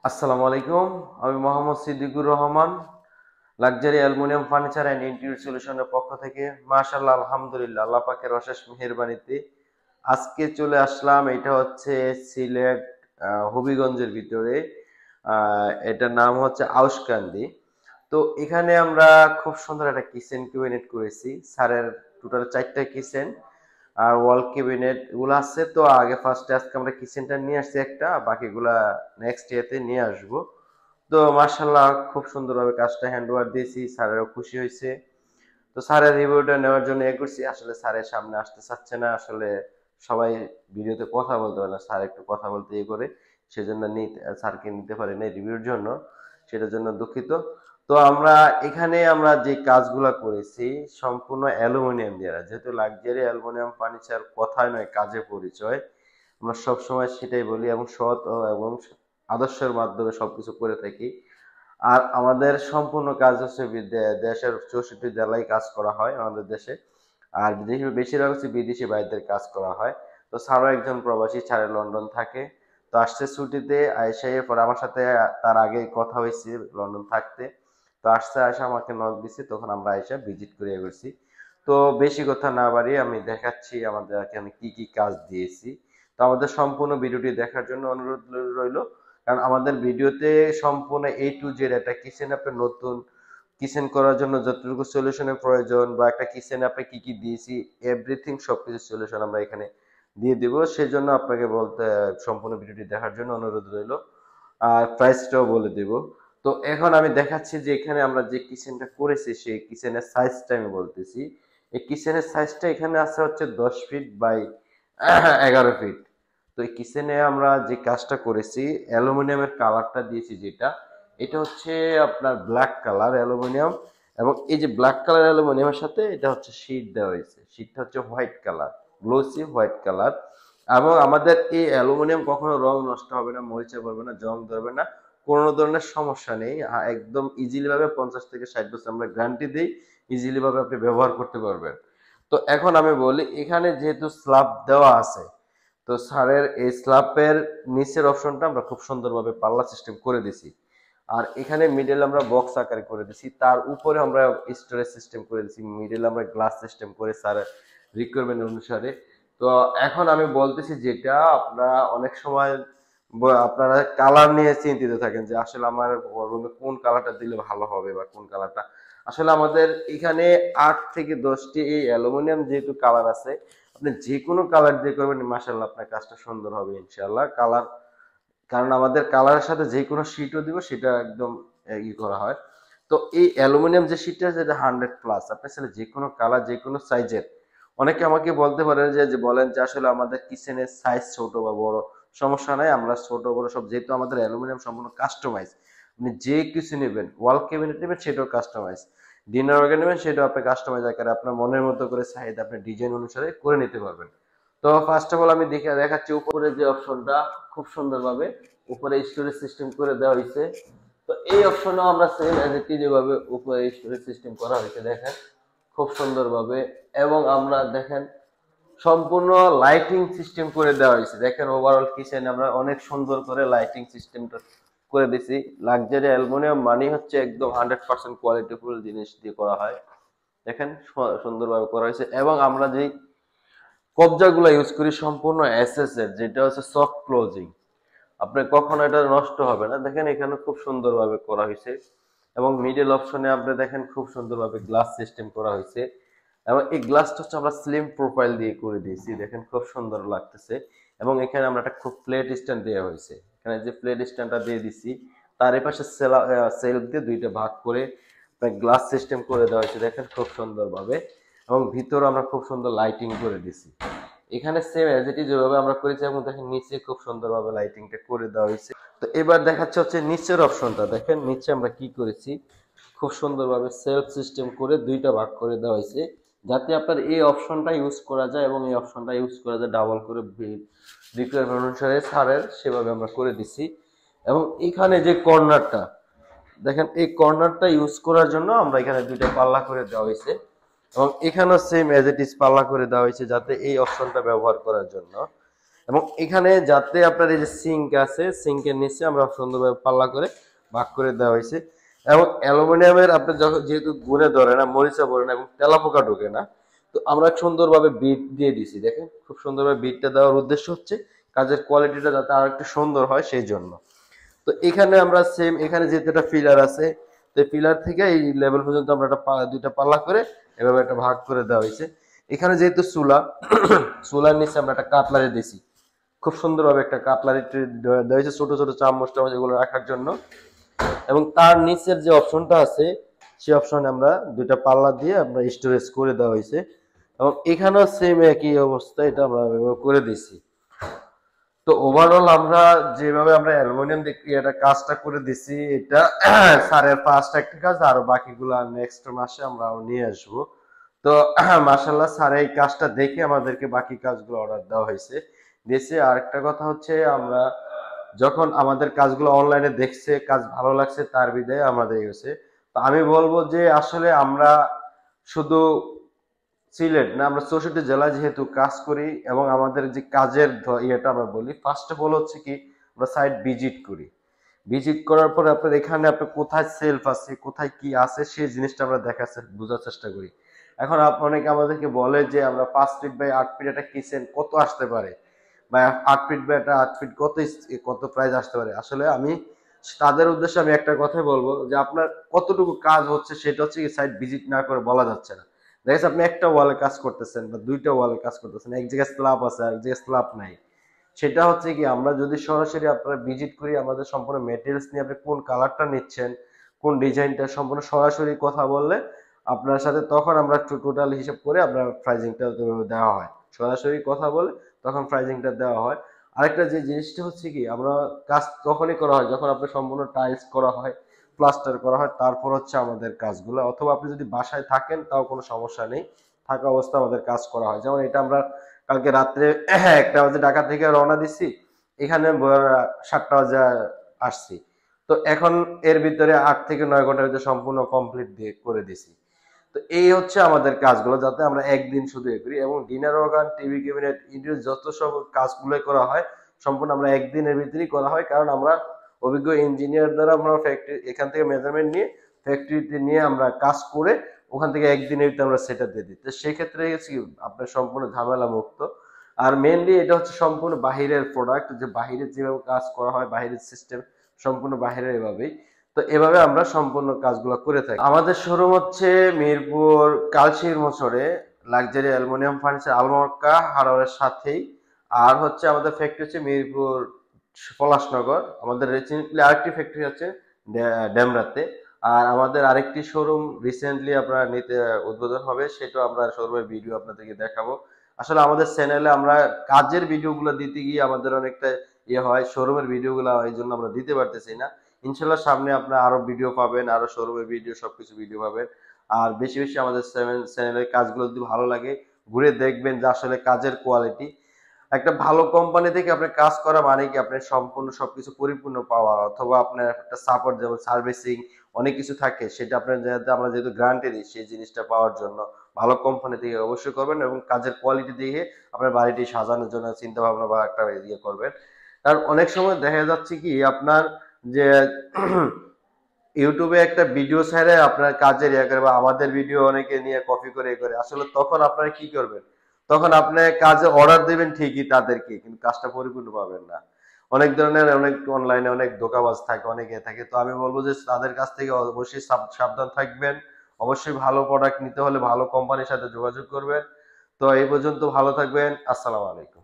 আসসালামু আলাইকুম। আমি Mohammad Siddiqur Rahman, luxury aluminium furniture and interior সলিউশনের পক্ষ থেকে। মাশাআল্লাহ, আলহামদুলিল্লাহ, আল্লাহ পাকের অশেষ মেহেরবানিতে আজকে চলে আসলাম। এটা হচ্ছে সিলেট হবিগঞ্জের ভিতরে। এটার নাম হচ্ছে আউশকান্দি। তো এখানে আমরা খুব সুন্দর একটা কিচেন ক্যাবিনেট করেছি। স্যারের টোটাল 4টা কিচেন আর ওয়াল ক্যাবিনেট গুলো আছে। তো আগে ফার্স্টে আজকে আমরা কিচেনটা নিয়ে আসছি একটা, বাকিগুলা নেক্সট ইয়েতে নিয়ে আসবো। তো মার্শাল্লাহ, খুব সুন্দরভাবে কাজটা হ্যান্ড ওভার দিয়েছি, স্যারেরও খুশি হয়েছে। তো স্যারের রিভিউটা নেওয়ার জন্য এ করছি। আসলে স্যারের সামনে আসতে চাচ্ছে না, আসলে সবাই ভিডিওতে কথা বলতে পারে না, স্যার একটু কথা বলতে ইয়ে করে, সেজন্য স্যারকে নিতে পারে না রিভিউর জন্য, সেটার জন্য দুঃখিত। তো আমরা যে কাজগুলা করেছি সম্পূর্ণ অ্যালুমিনিয়াম দিয়ে, যেহেতু লাক্সারি অ্যালুমিনিয়াম ফার্নিচার কথায় নয় কাজে পরিচয়, আমরা সবসময় সেটাই বলি এবং সৎ এবং আদর্শের মাধ্যমে সবকিছু করে থাকি। আর আমাদের সম্পূর্ণ কাজ হচ্ছে দেশের 64 জেলায় কাজ করা হয় আমাদের দেশে। আর বিদেশি বেশিরভাগ হচ্ছে বিদেশি ভাইদের কাজ করা হয়। তো স্যারও একজন প্রবাসী, স্যারে লন্ডন থাকে। তো আসছে ছুটিতে, আইসা পরে আমার সাথে তার আগে কথা হয়েছে লন্ডন থাকতে। তো আসছে, আয়সা আমাকে নক দিছে, তখন আমরা আয়সা ভিজিট করে গেছি। তো বেশি কথা না বাড়িয়ে আমি দেখাচ্ছি আমাদের এখানে কি কি কাজ দিয়েছি। তো আমাদের সম্পূর্ণ ভিডিওটি দেখার জন্য অনুরোধ রইল। কারণ আমাদের ভিডিওতে সম্পূর্ণ A to Z একটা কিচেন আপনার নতুন কিচেন করার জন্য যতটুকু সলিউশনের প্রয়োজন, বা একটা কিচেনে আপনি কি কি দিয়েছি, এভরিথিং সবকিছু সলিউশন আমরা এখানে দিয়ে দিব। সেজন্য আপনাকে সম্পূর্ণ ভিডিওটি দেখার জন্য অনুরোধ রইল। আর প্রাইসটাও বলে দিব। তো এখন আমি দেখাচ্ছি যে এখানে আমরা যে কিচেনটা করেছি সেই কিচেনের সাইজটা আমি বলতেছি। এই কিচেনের সাইজটা এখানে আছে হচ্ছে 10 ফিট বাই 11 ফিট। তো এই কিচেনে আমরা যে কাজটা করেছি, অ্যালুমিনিয়ামের কালারটা দিয়েছি যেটা, এটা হচ্ছে আপনার ব্ল্যাক কালার অ্যালুমিনিয়াম। এবং এই যে ব্ল্যাক কালার অ্যালুমিনিয়ামের সাথে এটা হচ্ছে শীট দেওয়া হয়েছে, শীটটা হচ্ছে white colour, glossy white colour. এবং আমাদের এই অ্যালুমিনিয়াম কখনো রং নষ্ট হবে না, মরিচা পড়বে না, জং ধরবে না, কোনো ধরনের সমস্যা নেই। একদম ইজিলি ভাবে 50 থেকে 60 বছর আমরা গ্যারান্টি দিই, ইজিলি ভাবে আপনি ব্যবহার করতে পারবেন। তো এখন আমি বলি, এখানে যেহেতু স্ল্যাব দেওয়া আছে, তো স্যারের এই স্ল্যাবের নিচের অপশনটা আমরা খুব সুন্দরভাবে পাল্লা সিস্টেম করে দিছি। আর এখানে মিডল আমরা বক্স আকারে করে দিছি, তার উপরে আমরা স্টোরেজ সিস্টেম করে দিছি, মিডল আমরা গ্লাস সিস্টেম করে স্যারের রিকোয়ারমেন্ট অনুসারে। তো এখন আমি বলতেছি যেটা আপনারা অনেক সময় আপনারা কালার নিয়ে চিন্তিত থাকেন যে আসলে আমার রুমে কোন কালারটা দিলে ভালো হবে বা কোন কালারটা। আসলে আমাদের এখানে 8 থেকে 10টি এই অ্যালুমিনিয়াম যেহেতু কালার আছে, আপনি যে কোনো কালার দিয়ে করবেন, মাশাআল্লাহ আপনার কাজটা সুন্দর হবে ইনশাআল্লাহ। কালার, কারণ আমাদের কালারের সাথে যে কোনো শীটও দিব, সেটা একদম করা হয়। তো এই অ্যালুমিনিয়াম যে শীটটা আছে এটা 100+, আপনি চাইলে যে কোনো কালার যে কোনো সাইজের। অনেকে আমাকে বলতে পারেন যে বলেন যে আসলে আমাদের কিচেনের সাইজ ছোট বা বড়, সমস্যা নাই, আমরা ছোট বড় সব, যেহেতু আমাদের অ্যালুমিনিয়াম সম্পূর্ণ কাস্টমাইজ। আপনি যে কিছু নেবেন, ওয়াল ক্যাবিনেট নেবেন সেটাও কাস্টমাইজ, ডিনার অর্গান নেবেন সেটাও আপনি কাস্টমাইজ আকারে আপনার মনের মতো করে চাহিদা আপনি ডিজাইন অনুসারে করে নিতে পারবেন। তো ফার্স্ট অফ অল আমি দেখাচ্ছি উপরে যে অপশনটা, খুব সুন্দরভাবে উপরে স্টোরেজ সিস্টেম করে দেওয়া হয়েছে। তো এই অপশনেও আমরা সেম এজ ইট ইজ ভাবে উপরে স্টোরেজ সিস্টেম করা হয়েছে, দেখেন খুব সুন্দরভাবে। এবং আমরা দেখেন সম্পূর্ণ লাইটিং সিস্টেম করে দেওয়া হয়েছে, দেখেন ওভারঅল কিচেন আমরা অনেক সুন্দর করে লাইটিং সিস্টেমটা করে দিছি। লাক্সারি অ্যালুমিনিয়াম মানে হচ্ছে একদম 100% কোয়ালিটিফুল জিনিস দিয়ে করা হয়। দেখেন সুন্দরভাবে করা হয়েছে। এবং আমরা যেই কবজাগুলো ইউজ করি সম্পূর্ণ এসএস এর, যেটা হচ্ছে সফট ক্লোজিং, আপনার কখনো এটা নষ্ট হবে না। দেখেন এখানে খুব সুন্দরভাবে করা হয়েছে। এবং মিডল অপশনে আপনি দেখেন খুব সুন্দরভাবে গ্লাস সিস্টেম করা হয়েছে। এবং এই গ্লাসটা হচ্ছে আমরা স্লিম প্রোফাইল দিয়ে করে দিয়েছি, দেখেন খুব সুন্দর লাগতেছে। এবং এখানে আমরা একটা খুব প্লেট স্ট্যান্ড দেওয়া হয়েছে, এখানে যে প্লেট স্ট্যান্ডটা দিয়ে দিছি, তার পাশে সেলফ দিয়ে দুইটা ভাগ করে গ্লাস সিস্টেম করে দেওয়া হয়েছে, দেখেন খুব সুন্দরভাবে। এবং ভিতরে আমরা খুব সুন্দর লাইটিং করে দিছি, এখানে সেম এজ ইট ইজ যেভাবে আমরা করেছি। এবং দেখেন নিচে খুব সুন্দরভাবে লাইটিংটা করে দেওয়া হয়েছে। তো এবার দেখাচ্ছে হচ্ছে নিচের অপশনটা, দেখেন নিচে আমরা কি করেছি, খুব সুন্দরভাবে সেলফ সিস্টেম করে দুইটা ভাগ করে দেওয়া হয়েছে, যাতে আপনার এই অপশনটা ইউজ করা যায় এবং এই অপশনটা ইউজ করা যায় ডাবল করে রিকোয়ারমেন্ট অনুসারে সারের, সেভাবে আমরা করে দিছি। এবং এখানে যে কর্নারটা দেখেন, এই কর্নারটা ইউজ করার জন্য আমরা এখানে দুইটা পাল্লা করে দেওয়া হয়েছে। এবং এখানেও সেম এজ ইট ইজ পাল্লা করে দেওয়া হয়েছে, যাতে এই অপশনটা ব্যবহার করার জন্য। এবং এখানে যাতে আপনার এই যে সিঙ্ক আছে, সিঙ্কের নিচে আমরা সুন্দরভাবে পাল্লা করে ভাগ করে দেওয়া হয়েছে। এবং অ্যালুমিনিয়ামের আপনার যখন যেহেতু গুণে ধরে না, মরিচা পড়ে না এবং তেলাপোকা ঢোকে না, তো আমরা সুন্দরভাবে বিট দিয়ে দিছি। দেখেন খুব সুন্দরভাবে বিটটা দেওয়ার উদ্দেশ্য হচ্ছে কাজের কোয়ালিটিটা যাতে আর একটু সুন্দর হয় সেই জন্য। তো এখানে আমরা সেম, এখানে যেহেতু একটা পিলার আছে, তো পিলার থেকে এই লেভেল পর্যন্ত আমরা একটা দুইটা পাল্লা করে এভাবে একটা ভাগ করে দেওয়া হয়েছে। এখানে যেহেতু চুলা, চুলার নিচে আমরা একটা কাটলারি দিছি, খুব সুন্দরভাবে একটা কাটলারি দেওয়া হয়েছে, ছোট ছোট চামচ টামচ এগুলো রাখার জন্য। এবং তার নিচের যে অপশনটা আছে সেই অপশনে আমরা দুইটা পাল্লা দিয়ে আমরা স্টোরেজ করে দেওয়া হয়েছে। এবং এখানেও সেম একই অবস্থা, এটা আমরা করে দিছি। তো ওভারঅল আমরা যেভাবে আমরা অ্যালুমিনিয়াম এটা কাজটা করে দিছি, এটা স্যারের ফার্স্ট একটা কাজ, আর বাকিগুলো নেক্সট মাসে আমরা নিয়ে আসবো। তো মাশাআল্লাহ স্যার এই কাজটা দেখে আমাদেরকে বাকি কাজগুলো অর্ডার দেওয়া হয়েছে দিয়েছে। আর একটা কথা হচ্ছে, আমরা যখন আমাদের কাজগুলো অনলাইনে দেখছে, কাজ ভালো লাগছে, তার বিদায় আমাদের হয়েছে। তো আমি বলবো যে আসলে আমরা শুধু সিলেট না, আমরা 64 জেলায় যেহেতু কাজ করি এবং আমাদের যে কাজের ইয়েটা আমরা বলি, ফার্স্ট অফ অল হচ্ছে কি আমরা সাইট ভিজিট করি। ভিজিট করার পরে আপনার এখানে আপনার কোথায় সেলফ আছে, কোথায় কি আছে সেই জিনিসটা আমরা বোঝার চেষ্টা করি। এখন অনেকে আমাদেরকে বলে যে আমরা 5 ফিট বাই 8 ফিট একটা কিচেন কত আসতে পারে, বা 8 ফিট বাই 8 ফিট কত প্রাইস আসতে পারে। আসলে আমি তাদের উদ্দেশ্যে আমি একটা কথাই বলবো যে আপনার কতটুকু কাজ হচ্ছে সেটা হচ্ছে কি সাইট ভিজিট না করে বলা যাচ্ছে না। দেখেন আপনি একটা ওয়ালে কাজ করতেছেন বা দুইটা ওয়ালে কাজ করতেছেন, এক জায়গায় স্ল্যাব আছে আর এক জায়গায় স্ল্যাব নাই, সেটা হচ্ছে কি আমরা যদি সরাসরি আপনারা ভিজিট করি, আমাদের সম্পূর্ণ মেটেরিয়ালস নিয়ে আপনি কোন কালারটা নিচ্ছেন, কোন ডিজাইনটা, সম্পূর্ণ সরাসরি কথা বললে আপনার সাথে, তখন আমরা টোটাল হিসাব করে আপনার প্রাইজিংটা দেওয়া হয়। সরাসরি কথা বলে তখন প্রাইজিংটা দেওয়া হয়। আরেকটা যে জিনিসটা হচ্ছে কি, আমরা কাজ তখনই করা হয় যখন আপনার সম্পূর্ণ টাইলস করা হয়, প্লাস্টার করা হয়, তারপর হচ্ছে আমাদের কাজগুলো। অথবা আপনি যদি বাসায় থাকেন তাও কোনো সমস্যা নেই, থাকা অবস্থা আমাদের কাজ করা হয়। যেমন এটা আমরা কালকে রাত্রে 1টা বাজে ঢাকা থেকে রওনা দিছি, এখানে 7টা বাজে আসছি। তো এখন এর ভিতরে 8 থেকে 9 ঘন্টার ভিতরে সম্পূর্ণ কমপ্লিট দিয়ে করে দিছি। তো এই হচ্ছে আমাদের কাজগুলো, যাতে আমরা একদিন শুধু এ করি। এবং dinner organ, TV cabinet, interior যত সব কাজগুলো করা হয় সম্পূর্ণ আমরা একদিনের ভিতরেই করা হয়। কারণ আমরা অভিজ্ঞ ইঞ্জিনিয়ার দ্বারা আমরা ফ্যাক্টরি এখান থেকে মেজারমেন্ট নিয়ে ফ্যাক্টরিতে নিয়ে আমরা কাজ করে ওখান থেকে একদিনের ভিতরে আমরা সেটা দিয়ে দিই। তো সেক্ষেত্রে আপনার সম্পূর্ণ ঝামেলা মুক্ত। আর মেনলি এটা হচ্ছে সম্পূর্ণ বাহিরের প্রোডাক্ট, যে বাহিরে যেভাবে কাজ করা হয়, বাহিরের সিস্টেম সম্পূর্ণ বাহিরের এভাবেই। তো এভাবে আমরা সম্পূর্ণ কাজগুলো করে থাকি। আমাদের শোরুম হচ্ছে মিরপুর কালশির মোচড়ে, লাক্সারি অ্যালুমিনিয়াম ফার্নিচার আলমক্কা হার্ডওয়্যারের সাথেই। আর হচ্ছে আমাদের ফ্যাক্টরি হচ্ছে মিরপুর পলাশনগর। আমাদের রিসেন্টলি আরেকটি ফ্যাক্টরি আছে ডেমরাতে। আর আমাদের আরেকটি শোরুম রিসেন্টলি আপনারা নিতে উদ্বোধন হবে, সেটাও আমরা শোরুমের ভিডিও আপনাদেরকে দেখাবো। আসলে আমাদের চ্যানেলে আমরা কাজের ভিডিওগুলো দিতে গিয়ে আমাদের অনেকটা ইয়ে হয়, শোরুমের ভিডিওগুলো এই জন্য আমরা দিতে পারতেছি না। ইনশাল্লাহ সামনে আপনারা আরো ভিডিও পাবেন, আরো শোরুমের ভিডিও, সবকিছু ভিডিও পাবেন। আর বেশি বেশি আমাদের চ্যানেলের কাজগুলো যদি ভালো লাগে ঘুরে দেখবেন যে আসলে কাজের কোয়ালিটি। একটা ভালো কোম্পানি থেকে আপনার কাজ করা মানে কি আপনার সম্পূর্ণ সবকিছু পরিপূর্ণ পাওয়া, অথবা আপনার একটা সাপোর্ট, যেমন সার্ভিসিং অনেক কিছু থাকে, সেটা আপনার আমরা যেহেতু গ্যারান্টি দিই, সেই জিনিসটা পাওয়ার জন্য ভালো কোম্পানি থেকে অবশ্যই করবেন। এবং কাজের কোয়ালিটি দেখে আপনার বাড়িটি সাজানোর জন্য চিন্তা ভাবনা বা একটা ইয়ে করবেন। কারণ অনেক সময় দেখা যাচ্ছে কি আপনার যে ইউটিউবে একটা ভিডিও ছেড়ে আপনার কাজের ইয়ে করে, বা আমাদের ভিডিও অনেকে নিয়ে কপি করে করে, আসলে তখন আপনারা কি করবেন, তখন আপনি কাজে অর্ডার দিবেন ঠিকই তাদেরকে, কিন্তু কাজটা পরিপূর্ণ পাবেন না। অনেক ধরনের অনেক অনলাইনে অনেক ধোঁকাবাজ থাকে, অনেক এ থাকে। তো আমি বলবো যে তাদের কাছ থেকে অবশ্যই সাবধান থাকবেন। অবশ্যই ভালো প্রোডাক্ট নিতে হলে ভালো কোম্পানির সাথে যোগাযোগ করবেন। তো এই পর্যন্ত ভালো থাকবেন। আসসালামু আলাইকুম।